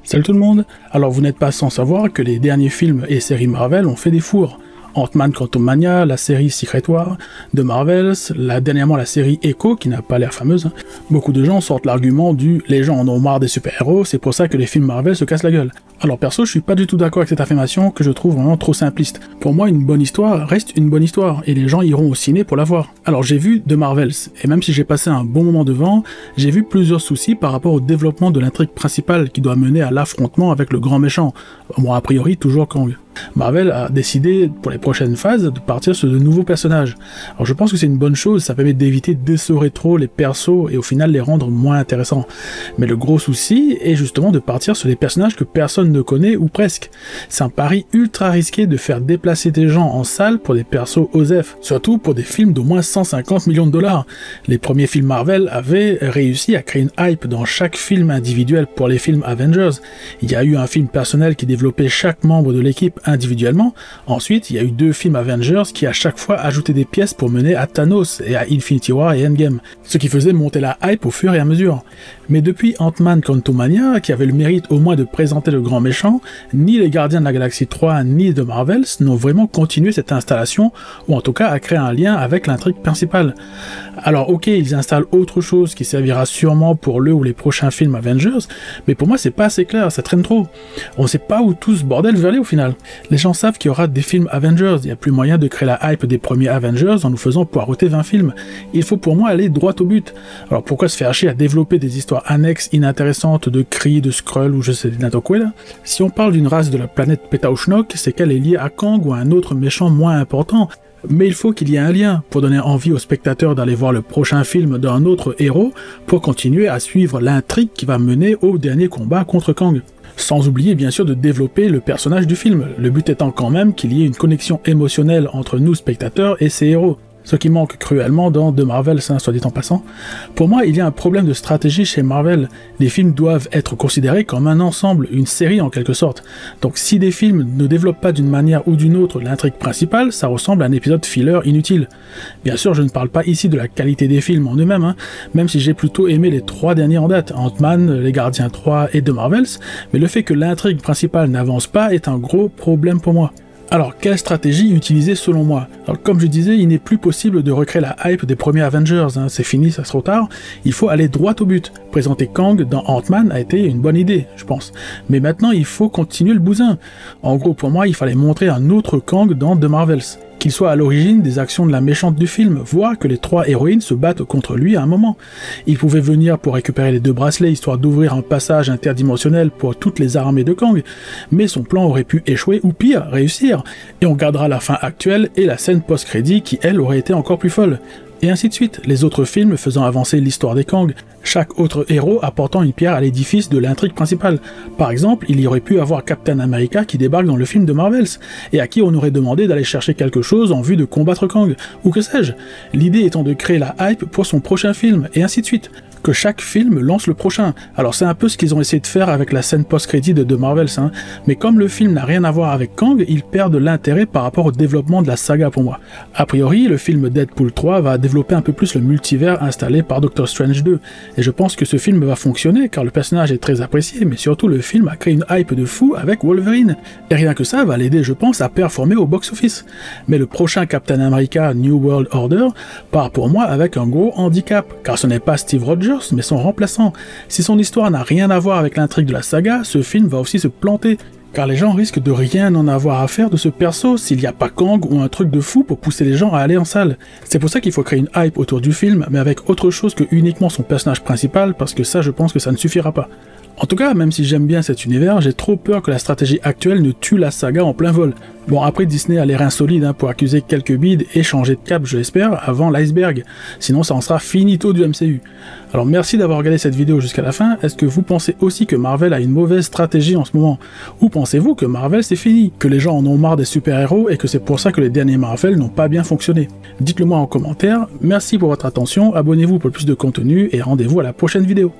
Salut tout le monde. Alors vous n'êtes pas sans savoir que les derniers films et séries Marvel ont fait des fours. Ant-Man Quantumania, la série Secret War, de Marvels, dernièrement la série Echo, qui n'a pas l'air fameuse. Beaucoup de gens sortent l'argument du « les gens en ont marre des super-héros, c'est pour ça que les films Marvel se cassent la gueule ». Alors perso, je suis pas du tout d'accord avec cette affirmation que je trouve vraiment trop simpliste. Pour moi, une bonne histoire reste une bonne histoire, et les gens iront au ciné pour la voir. Alors j'ai vu de Marvels, et même si j'ai passé un bon moment devant, j'ai vu plusieurs soucis par rapport au développement de l'intrigue principale qui doit mener à l'affrontement avec le grand méchant. Bon, a priori, toujours Kang. Marvel a décidé pour les prochaines phases de partir sur de nouveaux personnages. Alors je pense que c'est une bonne chose, ça permet d'éviter d'essorer trop les persos et au final les rendre moins intéressants. Mais le gros souci est justement de partir sur des personnages que personne ne connaît ou presque. C'est un pari ultra risqué de faire déplacer des gens en salle pour des persos OSEF, surtout pour des films d'au moins 150 millions de dollars. Les premiers films Marvel avaient réussi à créer une hype dans chaque film individuel pour les films Avengers. Il y a eu un film personnel qui développait chaque membre de l'équipe individuellement. Ensuite, il y a eu 2 films Avengers qui à chaque fois ajoutaient des pièces pour mener à Thanos et à Infinity War et Endgame, ce qui faisait monter la hype au fur et à mesure. Mais depuis Ant-Man Quantumania, qui avait le mérite au moins de présenter le grand méchant, ni les Gardiens de la Galaxie 3 ni de Marvels n'ont vraiment continué cette installation, ou en tout cas à créer un lien avec l'intrigue principale. Alors ok, ils installent autre chose qui servira sûrement pour le ou les prochains films Avengers, mais pour moi c'est pas assez clair, ça traîne trop. On sait pas où tout ce bordel veut aller au final. Les gens savent qu'il y aura des films Avengers, il n'y a plus moyen de créer la hype des premiers Avengers en nous faisant poireauter 20 films. Il faut pour moi aller droit au but. Alors pourquoi se faire chier à développer des histoires annexes inintéressantes de Kree, de Skrull ou je sais n'importe quoi là? Si on parle d'une race de la planète Petauchnok, c'est qu'elle est liée à Kang ou à un autre méchant moins important. Mais il faut qu'il y ait un lien pour donner envie aux spectateurs d'aller voir le prochain film d'un autre héros pour continuer à suivre l'intrigue qui va mener au dernier combat contre Kang. Sans oublier bien sûr de développer le personnage du film, le but étant quand même qu'il y ait une connexion émotionnelle entre nous spectateurs et ces héros. Ce qui manque cruellement dans The Marvels, soit dit en passant. Pour moi, il y a un problème de stratégie chez Marvel. Les films doivent être considérés comme un ensemble, une série en quelque sorte. Donc si des films ne développent pas d'une manière ou d'une autre l'intrigue principale, ça ressemble à un épisode filler inutile. Bien sûr, je ne parle pas ici de la qualité des films en eux-mêmes, même si j'ai plutôt aimé les 3 derniers en date, Ant-Man, Les Gardiens 3 et The Marvels, mais le fait que l'intrigue principale n'avance pas est un gros problème pour moi. Alors, quelle stratégie utiliser selon moi? Alors, comme je disais, il n'est plus possible de recréer la hype des premiers Avengers, c'est fini, ça sera trop tard. Il faut aller droit au but. Présenter Kang dans Ant-Man a été une bonne idée, je pense. Mais maintenant, il faut continuer le bousin. En gros, pour moi, il fallait montrer un autre Kang dans The Marvels. Qu'il soit à l'origine des actions de la méchante du film, voire que les 3 héroïnes se battent contre lui à un moment. Il pouvait venir pour récupérer les 2 bracelets, histoire d'ouvrir un passage interdimensionnel pour toutes les armées de Kang, mais son plan aurait pu échouer ou pire, réussir, et on gardera la fin actuelle et la scène post-crédit qui, elle, aurait été encore plus folle. Et ainsi de suite, les autres films faisant avancer l'histoire des Kang, chaque autre héros apportant une pierre à l'édifice de l'intrigue principale. Par exemple, il y aurait pu avoir Captain America qui débarque dans le film de Marvels, et à qui on aurait demandé d'aller chercher quelque chose en vue de combattre Kang, ou que sais-je. L'idée étant de créer la hype pour son prochain film, et ainsi de suite. Que chaque film lance le prochain. Alors c'est un peu ce qu'ils ont essayé de faire avec la scène post-crédit de The Marvels, mais comme le film n'a rien à voir avec Kang, ils perdent l'intérêt par rapport au développement de la saga pour moi. A priori, le film Deadpool 3 va développer un peu plus le multivers installé par Doctor Strange 2, et je pense que ce film va fonctionner car le personnage est très apprécié, mais surtout le film a créé une hype de fou avec Wolverine, et rien que ça va l'aider je pense à performer au box-office. Mais le prochain Captain America New World Order part pour moi avec un gros handicap, car ce n'est pas Steve Rogers mais son remplaçant. Si son histoire n'a rien à voir avec l'intrigue de la saga, ce film va aussi se planter, car les gens risquent de rien en avoir à faire de ce perso s'il n'y a pas Kang ou un truc de fou pour pousser les gens à aller en salle. C'est pour ça qu'il faut créer une hype autour du film, mais avec autre chose que uniquement son personnage principal, parce que ça je pense que ça ne suffira pas. En tout cas, même si j'aime bien cet univers, j'ai trop peur que la stratégie actuelle ne tue la saga en plein vol. Bon, après Disney a les reins solides pour accuser quelques bides et changer de cap, je l'espère, avant l'iceberg. Sinon ça en sera finito du MCU. Alors merci d'avoir regardé cette vidéo jusqu'à la fin. Est-ce que vous pensez aussi que Marvel a une mauvaise stratégie en ce moment? Ou pensez-vous que Marvel c'est fini? Que les gens en ont marre des super-héros et que c'est pour ça que les derniers Marvel n'ont pas bien fonctionné? Dites-le moi en commentaire. Merci pour votre attention, abonnez-vous pour plus de contenu et rendez-vous à la prochaine vidéo.